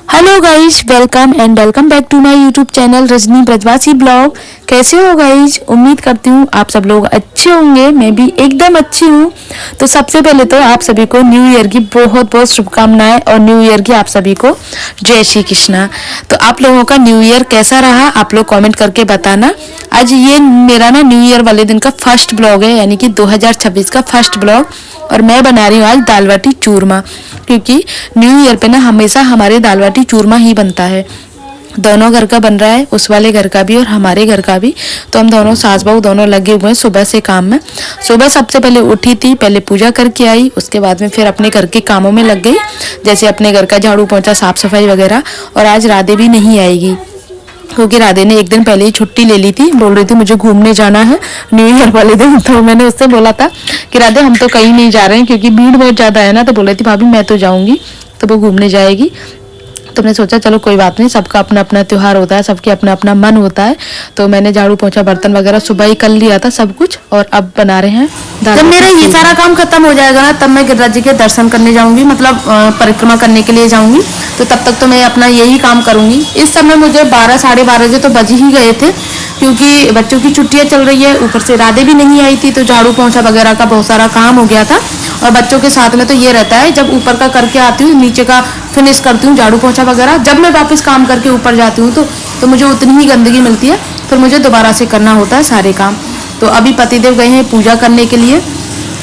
Hello guys, welcome back to my YouTube channel Rajni Brajwasi blog. कैसे हो guys? उम्मीद करती हूँ आप सब लोग अच्छे होंगे। मैं भी एकदम अच्छी हूँ। तो सबसे पहले तो आप सभी को न्यू ईयर की बहुत बहुत शुभकामनाएं और न्यू ईयर की आप सभी को जय श्री कृष्णा। तो आप लोगों का न्यू ईयर कैसा रहा आप लोग कमेंट करके बताना। आज ये मेरा ना न्यू ईयर वाले दिन का फर्स्ट ब्लॉग है, यानी कि 2026 का फर्स्ट ब्लॉग। और मैं बना रही हूँ आज दाल बाटी चूरमा, क्योंकि न्यू ईयर पे ना हमेशा हमारे दाल बाटी चूरमा ही बनता है। दोनों घर का बन रहा है, उस वाले घर का भी और हमारे घर का भी। तो हम दोनों सास बहू दोनों लगे हुए हैं सुबह से काम में। सुबह सबसे पहले उठी थी, पहले पूजा करके आई, उसके बाद में फिर अपने घर के कामों में लग गई, जैसे अपने घर का झाड़ू पोंछा साफ सफाई वगैरह। और आज राधे भी नहीं आएगी, क्योंकि राधे ने एक दिन पहले ही छुट्टी ले ली थी। बोल रही थी मुझे घूमने जाना है न्यू ईयर वाले दिन। तो मैंने उससे बोला था कि राधे हम तो कहीं नहीं जा रहे हैं, क्योंकि भीड़ बहुत ज़्यादा है ना। तो बोल रही थी भाभी मैं तो जाऊंगी, तो वो घूमने जाएगी। तो मैंने सोचा चलो कोई बात नहीं, सबका अपना अपना त्योहार होता है, सबके अपना अपना मन होता है। तो मैंने झाड़ू पोंछा बर्तन वगैरह सुबह ही कर लिया था सब कुछ, और अब बना रहे हैं दाल। जब मेरा ये सारा काम खत्म हो जाएगा ना, तब मैं गिरिराज जी के दर्शन करने जाऊंगी, मतलब परिक्रमा करने के लिए जाऊंगी। तो तब तक तो मैं अपना यही काम करूंगी। इस समय मुझे 12 साढ़े 12 तो बज ही गए थे, क्योंकि बच्चों की छुट्टियां चल रही है, ऊपर से राधे भी नहीं आई थी। तो झाड़ू पोंछा वगैरह का बहुत सारा काम हो गया था। और बच्चों के साथ में तो ये रहता है, जब ऊपर का करके आती हूँ नीचे का फिनिश करती हूँ झाड़ू पोंछा वगैरह। जब मैं वापस काम करके ऊपर जाती हूँ तो मुझे उतनी ही गंदगी मिलती है, फिर मुझे दोबारा से करना होता है सारे काम। तो अभी पतिदेव गए हैं पूजा करने के लिए।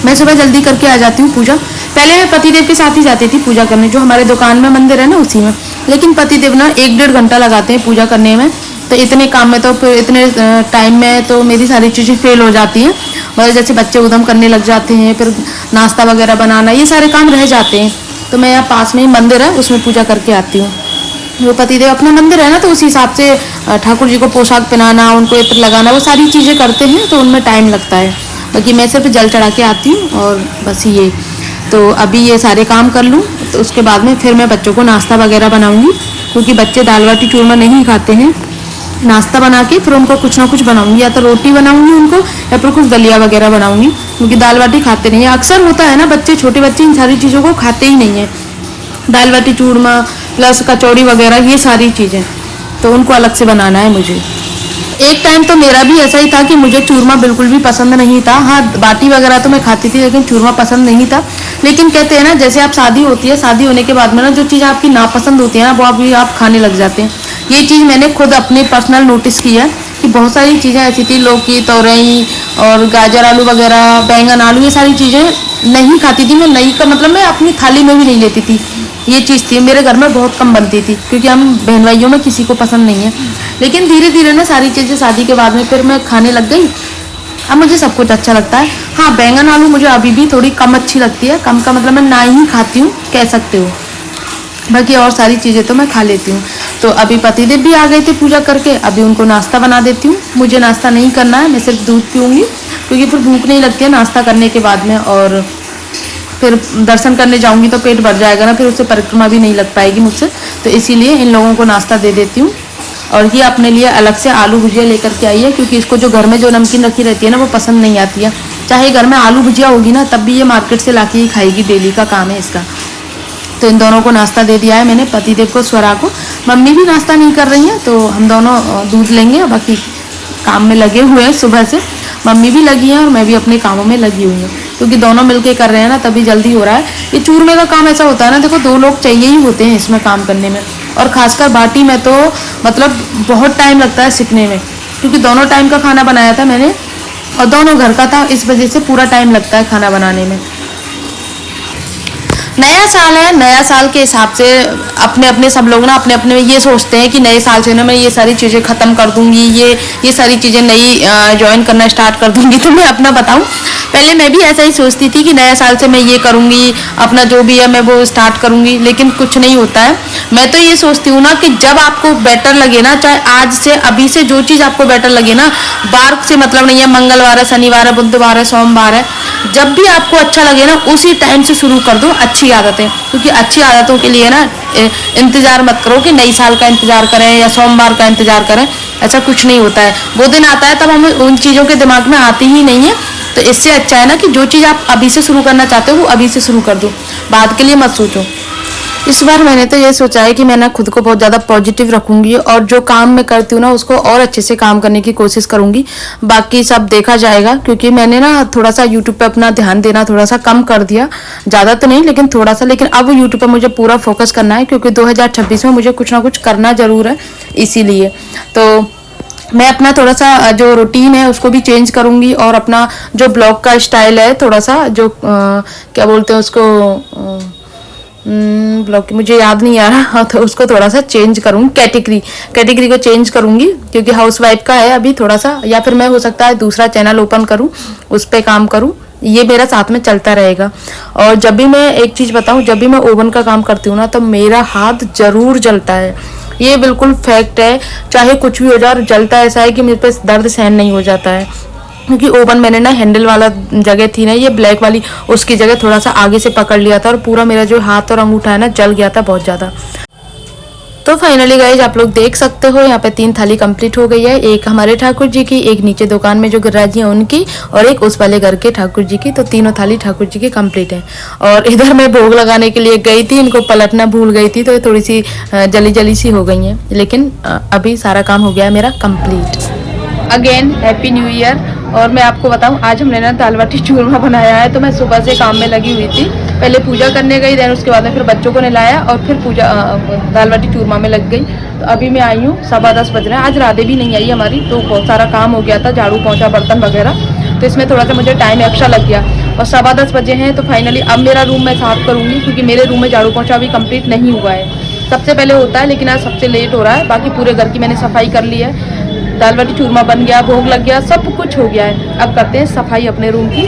मैं सुबह जल्दी करके आ जाती हूँ पूजा। पहले मैं पतिदेव के साथ ही जाती थी पूजा करने, जो हमारे दुकान में मंदिर है ना उसी में। लेकिन पतिदेव ना 1-1.5 घंटा लगाते हैं पूजा करने में। तो इतने काम में तो फिर इतने टाइम में तो मेरी सारी चीज़ें फेल हो जाती हैं। मतलब जैसे बच्चे उधम करने लग जाते हैं, फिर नाश्ता वगैरह बनाना, ये सारे काम रह जाते हैं। तो मैं यहाँ पास में ही मंदिर है, उसमें पूजा करके आती हूँ। वो पतिदेव अपना मंदिर है ना, तो उसी हिसाब से ठाकुर जी को पोशाक पहनाना, उनको इत्र लगाना, वो सारी चीज़ें करते हैं, तो उनमें टाइम लगता है। बाकी मैं सिर्फ जल चढ़ा के आती हूँ और बस ये। तो अभी ये सारे काम कर लूँ, तो उसके बाद में फिर मैं बच्चों को नाश्ता वगैरह बनाऊँगी, क्योंकि बच्चे दाल बाटी चूरमा नहीं खाते हैं। नाश्ता बना के फिर उनको कुछ ना कुछ बनाऊंगी, या तो रोटी बनाऊंगी उनको, या फिर कुछ दलिया वगैरह बनाऊंगी, क्योंकि दाल बाटी खाते नहीं है। अक्सर होता है ना, बच्चे छोटे बच्चे इन सारी चीज़ों को खाते ही नहीं है। दाल बाटी चूरमा प्लस कचौड़ी वगैरह ये सारी चीज़ें, तो उनको अलग से बनाना है मुझे। एक टाइम तो मेरा भी ऐसा ही था कि मुझे चूरमा बिल्कुल भी पसंद नहीं था। हाँ, बाटी वगैरह तो मैं खाती थी, लेकिन चूरमा पसंद नहीं था। लेकिन कहते हैं ना, जैसे आप शादी होती है, शादी होने के बाद में ना जो चीज़ आपकी नापसंद होती है ना, वो अभी आप खाने लग जाते हैं। ये चीज़ मैंने खुद अपने पर्सनल नोटिस की है कि बहुत सारी चीज़ें ऐसी थी, लौकी तोरई और गाजर आलू वगैरह, बैंगन आलू, ये सारी चीज़ें नहीं खाती थी मैं। नहीं का मतलब मैं अपनी थाली में भी नहीं लेती थी। ये चीज़ थी मेरे घर में बहुत कम बनती थी, क्योंकि हम बहन भाइयों में किसी को पसंद नहीं है। लेकिन धीरे धीरे ना सारी चीज़ें शादी के बाद में फिर मैं खाने लग गई। अब मुझे सब कुछ अच्छा लगता है। हाँ, बैंगन आलू मुझे अभी भी थोड़ी कम अच्छी लगती है। कम का मतलब मैं ना ही खाती हूँ कह सकते हो, बाकी और सारी चीज़ें तो मैं खा लेती हूँ। तो अभी पतिदेव भी आ गए थे पूजा करके, अभी उनको नाश्ता बना देती हूँ। मुझे नाश्ता नहीं करना है, मैं सिर्फ दूध पीऊँगी, क्योंकि फिर भूख नहीं लगती है नाश्ता करने के बाद में। और फिर दर्शन करने जाऊँगी तो पेट भर जाएगा ना, फिर उससे परिक्रमा भी नहीं लग पाएगी मुझसे। तो इसीलिए इन लोगों को नाश्ता दे देती हूँ। और ये अपने लिए अलग से आलू भुजिया लेकर के आई है, क्योंकि इसको जो घर में जो नमकीन रखी रहती है ना, वो पसंद नहीं आती है। चाहे घर में आलू भुजिया होगी ना, तब भी ये मार्केट से ला के ही खाएगी, डेली का काम है इसका। तो इन दोनों को नाश्ता दे दिया है मैंने, पतिदेव को, स्वरा को। मम्मी भी नाश्ता नहीं कर रही हैं, तो हम दोनों दूध लेंगे। बाकी काम में लगे हुए हैं सुबह से, मम्मी भी लगी हैं और मैं भी अपने कामों में लगी हुई हूँ, क्योंकि दोनों मिलके कर रहे हैं ना, तभी जल्दी हो रहा है। ये चूरमे का काम ऐसा होता है ना, देखो 2 लोग चाहिए ही होते हैं इसमें काम करने में। और खासकर बाटी में तो मतलब बहुत टाइम लगता है सीखने में, क्योंकि दोनों टाइम का खाना बनाया था मैंने और दोनों घर का था, इस वजह से पूरा टाइम लगता है खाना बनाने में। नया साल है, नया साल के हिसाब से अपने अपने सब लोग ना अपने अपने ये सोचते हैं कि नए साल से ना मैं ये सारी चीज़ें ख़त्म कर दूंगी, ये सारी चीज़ें नई ज्वाइन करना स्टार्ट कर दूंगी। तो मैं अपना बताऊं, पहले मैं भी ऐसा ही सोचती थी कि नया साल से मैं ये करूंगी, अपना जो भी है मैं वो स्टार्ट करूंगी, लेकिन कुछ नहीं होता है। मैं तो ये सोचती हूँ ना कि जब आपको बेटर लगे ना, चाहे आज से अभी से जो चीज़ आपको बेटर लगे ना, बार से मतलब नहीं है, मंगलवार है, शनिवार है, बुधवार है, सोमवार है, जब भी आपको अच्छा लगे ना उसी टाइम से शुरू कर दो अच्छी आदतें। क्योंकि अच्छी आदतों के लिए ना इंतज़ार मत करो कि नई साल का इंतज़ार करें या सोमवार का इंतज़ार करें, ऐसा कुछ नहीं होता है। वो दिन आता है तब हमें उन चीज़ों के दिमाग में आती ही नहीं है। तो इससे अच्छा है ना कि जो चीज़ आप अभी से शुरू करना चाहते हो वो अभी से शुरू कर दो, बाद के लिए मत सोचो। इस बार मैंने तो ये सोचा है कि मैं ना खुद को बहुत ज़्यादा पॉजिटिव रखूंगी और जो काम मैं करती हूँ ना उसको और अच्छे से काम करने की कोशिश करूंगी। बाकी सब देखा जाएगा, क्योंकि मैंने ना थोड़ा सा यूट्यूब पे अपना ध्यान देना थोड़ा सा कम कर दिया, ज़्यादा तो नहीं लेकिन थोड़ा सा। लेकिन अब यूट्यूब पे मुझे पूरा फोकस करना है, क्योंकि 2026 में मुझे कुछ ना कुछ करना ज़रूर है। इसीलिए तो मैं अपना थोड़ा सा जो रूटीन है उसको भी चेंज करूंगी, और अपना जो ब्लॉग का स्टाइल है थोड़ा सा जो क्या बोलते हैं उसको, ब्लॉग मुझे याद नहीं आ रहा, तो उसको थोड़ा सा चेंज करूँगी, कैटेगरी को चेंज करूँगी, क्योंकि हाउसवाइफ का है अभी थोड़ा सा। या फिर मैं हो सकता है दूसरा चैनल ओपन करूँ, उस पर काम करूँ, ये मेरा साथ में चलता रहेगा। और जब भी मैं एक चीज़ बताऊँ, जब भी मैं ओवन का काम करती हूँ ना तो मेरा हाथ ज़रूर जलता है, ये बिल्कुल फैक्ट है। चाहे कुछ भी हो जाए, और जलता ऐसा है कि मेरे पे दर्द सहन नहीं हो जाता है, क्योंकि ओवन मैंने ना हैंडल वाला जगह थी ना ये ब्लैक वाली, उसकी जगह थोड़ा सा आगे से पकड़ लिया था और पूरा मेरा जो हाथ और अंगूठा है ना जल गया था बहुत ज़्यादा। तो फाइनली गाइज आप लोग देख सकते हो यहाँ पे 3 थाली कंप्लीट हो गई है। एक हमारे ठाकुर जी की, एक नीचे दुकान में जो गिरिराज जी हैं उनकी, और एक उस वाले घर के ठाकुर जी की। तो तीनों थाली ठाकुर जी की कंप्लीट है। और इधर मैं भोग लगाने के लिए गई थी, इनको पलटना भूल गई थी, तो थोड़ी सी जली जली सी हो गई हैं, लेकिन अभी सारा काम हो गया है मेरा complete. Again happy new year. और मैं आपको बताऊं, आज हमने ना दाल बाटी चूरमा बनाया है। तो मैं सुबह से काम में लगी हुई थी, पहले पूजा करने गई, देन उसके बाद में फिर बच्चों को नहलाया और फिर पूजा दाल बाटी चूरमा में लग गई। तो अभी मैं आई हूँ, 10:15 बज रहे हैं। आज राधे भी नहीं आई हमारी, तो बहुत सारा काम हो गया था, झाड़ू पोंछा बर्तन वगैरह, तो इसमें थोड़ा सा मुझे टाइम एक्स्ट्रा लग गया। और 10:15 बजे हैं, तो फाइनली अब मेरा रूम मैं साफ़ करूँगी, क्योंकि मेरे रूम में झाड़ू पोंछा अभी कंप्लीट नहीं हुआ है। सबसे पहले होता है, लेकिन आज सबसे लेट हो रहा है। बाकी पूरे घर की मैंने सफाई कर ली है, दाल बाटी चूरमा बन गया, भोग लग गया, सब कुछ हो गया है। अब करते हैं सफाई अपने रूम की।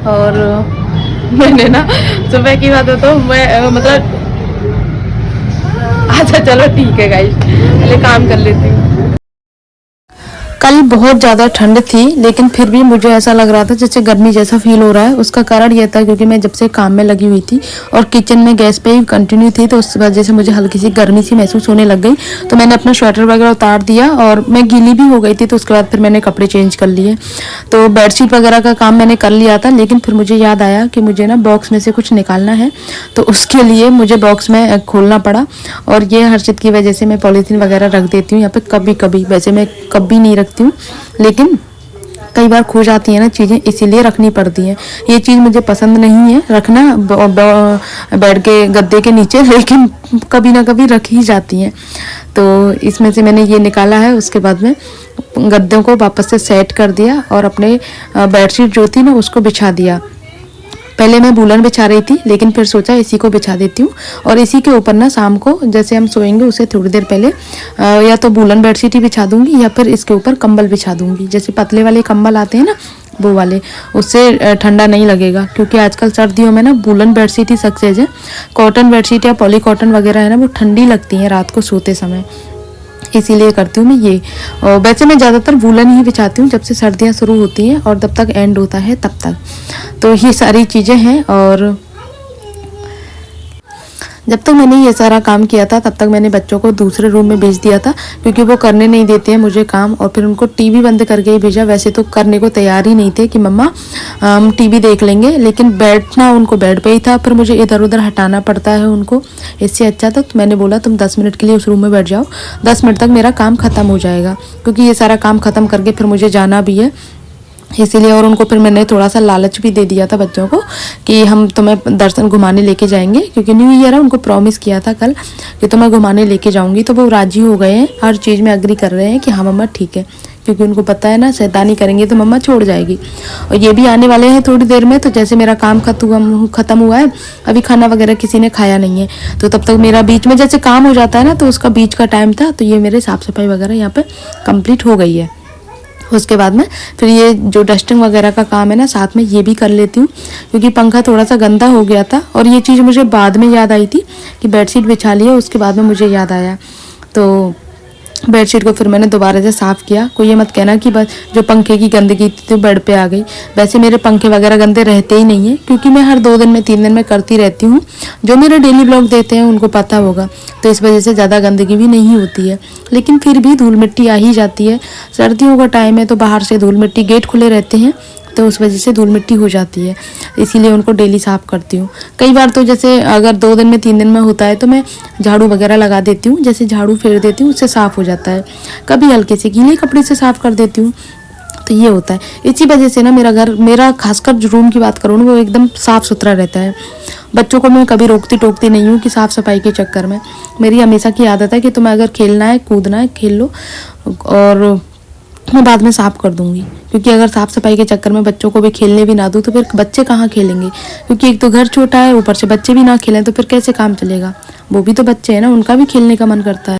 और मैंने ना सुबह की बात है तो मैं मतलब अच्छा चलो ठीक है गाइस, पहले काम कर लेती हूँ। कल बहुत ज़्यादा ठंड थी, लेकिन फिर भी मुझे ऐसा लग रहा था जैसे गर्मी जैसा फील हो रहा है। उसका कारण यह था क्योंकि मैं जब से काम में लगी हुई थी और किचन में गैस पे ही कंटिन्यू थी, तो उस वजह से मुझे हल्की सी गर्मी सी महसूस होने लग गई। तो मैंने अपना स्वेटर वगैरह उतार दिया, और मैं गीली भी हो गई थी, तो उसके बाद फिर मैंने कपड़े चेंज कर लिए। तो बेडशीट वगैरह का काम मैंने कर लिया था, लेकिन फिर मुझे याद आया कि मुझे ना बॉक्स में से कुछ निकालना है, तो उसके लिए मुझे बॉक्स में खोलना पड़ा। और ये हर्षित की वजह से मैं पॉलीथीन वगैरह रख देती हूँ यहाँ पे कभी कभी, वैसे मैं कभी नहीं रखती हूँ, लेकिन कई बार खो जाती है ना चीज़ें, इसीलिए रखनी पड़ती है। ये चीज़ मुझे पसंद नहीं है रखना बेड के गद्दे के नीचे, लेकिन कभी ना कभी रख ही जाती हैं। तो इसमें से मैंने ये निकाला है, उसके बाद में गद्दों को वापस से सेट कर दिया और अपने बेडशीट जो थी ना उसको बिछा दिया। पहले मैं वूलन बिछा रही थी, लेकिन फिर सोचा इसी को बिछा देती हूँ। और इसी के ऊपर ना शाम को जैसे हम सोएंगे उससे थोड़ी देर पहले या तो वूलन बेडशीट ही बिछा दूंगी, या फिर इसके ऊपर कंबल बिछा दूंगी। जैसे पतले वाले कंबल आते हैं ना वो वाले, उससे ठंडा नहीं लगेगा। क्योंकि आजकल सर्दियों में ना वूलन बेडशीट ही सक्सेस है। कॉटन बेडशीट या पॉली कॉटन वगैरह है ना, वो ठंडी लगती हैं रात को सोते समय, इसीलिए करती हूँ मैं ये। और वैसे मैं ज़्यादातर वूलन ही बिछाती हूँ जब से सर्दियाँ शुरू होती हैं और तब तक एंड होता है तब तक। तो ये सारी चीज़ें हैं। और जब तक मैंने ये सारा काम किया था तब तक मैंने बच्चों को दूसरे रूम में भेज दिया था, क्योंकि वो करने नहीं देते हैं मुझे काम। और फिर उनको टीवी बंद करके ही भेजा। वैसे तो करने को तैयार ही नहीं थे कि मम्मा हम टीवी देख लेंगे, लेकिन बैठना उनको बेड पे ही था, फिर मुझे इधर उधर हटाना पड़ता है उनको, इससे अच्छा था तो मैंने बोला तुम 10 मिनट के लिए उस रूम में बैठ जाओ, 10 मिनट तक मेरा काम ख़त्म हो जाएगा। क्योंकि ये सारा काम ख़त्म करके फिर मुझे जाना भी है, इसीलिए। और उनको फिर मैंने थोड़ा सा लालच भी दे दिया था बच्चों को कि हम तुम्हें दर्शन घुमाने लेके जाएंगे, क्योंकि न्यू ईयर है, उनको प्रॉमिस किया था कल कि तुम्हें घुमाने लेके जाऊंगी। तो वो राजी हो गए हैं, हर चीज़ में एग्री कर रहे हैं कि हाँ मम्मा ठीक है, क्योंकि उनको पता है ना शैतानी करेंगे तो मम्मा छोड़ जाएगी। और ये भी आने वाले हैं थोड़ी देर में। तो जैसे मेरा काम ख़त्म हुआ है, अभी खाना वगैरह किसी ने खाया नहीं है, तो तब तक मेरा बीच में जैसे काम हो जाता है ना, तो उसका बीच का टाइम था, तो ये मेरे साफ़ सफाई वगैरह यहाँ पर कंप्लीट हो गई है। उसके बाद में फिर ये जो डस्टिंग वगैरह का काम है ना साथ में ये भी कर लेती हूँ, क्योंकि पंखा थोड़ा सा गंदा हो गया था। और ये चीज़ मुझे बाद में याद आई थी कि बेडशीट बिछा ली है, उसके बाद में मुझे याद आया। तो बेडशीट को फिर मैंने दोबारा से साफ़ किया। कोई ये मत कहना कि बस जो पंखे की गंदगी थी तो बेड पे आ गई। वैसे मेरे पंखे वगैरह गंदे रहते ही नहीं हैं, क्योंकि मैं हर 2 दिन में 3 दिन में करती रहती हूँ। जो मेरे डेली ब्लॉग देते हैं उनको पता होगा, तो इस वजह से ज़्यादा गंदगी भी नहीं होती है। लेकिन फिर भी धूल मिट्टी आ ही जाती है। सर्दियों का टाइम है तो बाहर से धूल मिट्टी, गेट खुले रहते हैं तो उस वजह से धूल मिट्टी हो जाती है, इसीलिए उनको डेली साफ़ करती हूँ। कई बार तो जैसे अगर 2 दिन में 3 दिन में होता है तो मैं झाड़ू वगैरह लगा देती हूँ, जैसे झाड़ू फेर देती हूँ, उससे साफ़ हो जाता है। कभी हल्के से गीले कपड़े से साफ़ कर देती हूँ, तो ये होता है। इसी वजह से ना मेरा खासकर जो रूम की बात करूँ ना, वो एकदम साफ़ सुथरा रहता है। बच्चों को मैं कभी रोकती टोकती नहीं हूँ कि साफ़ सफाई के चक्कर में। मेरी हमेशा की आदत है कि तुम्हें अगर खेलना है कूदना है खेल लो, और मैं बाद में साफ़ कर दूँगी, क्योंकि अगर साफ़ सफाई के चक्कर में बच्चों को भी खेलने भी ना दूँ तो फिर बच्चे कहाँ खेलेंगे, क्योंकि एक तो घर छोटा है, ऊपर से बच्चे भी ना खेलें तो फिर कैसे काम चलेगा। वो भी तो बच्चे हैं ना, उनका भी खेलने का मन करता है।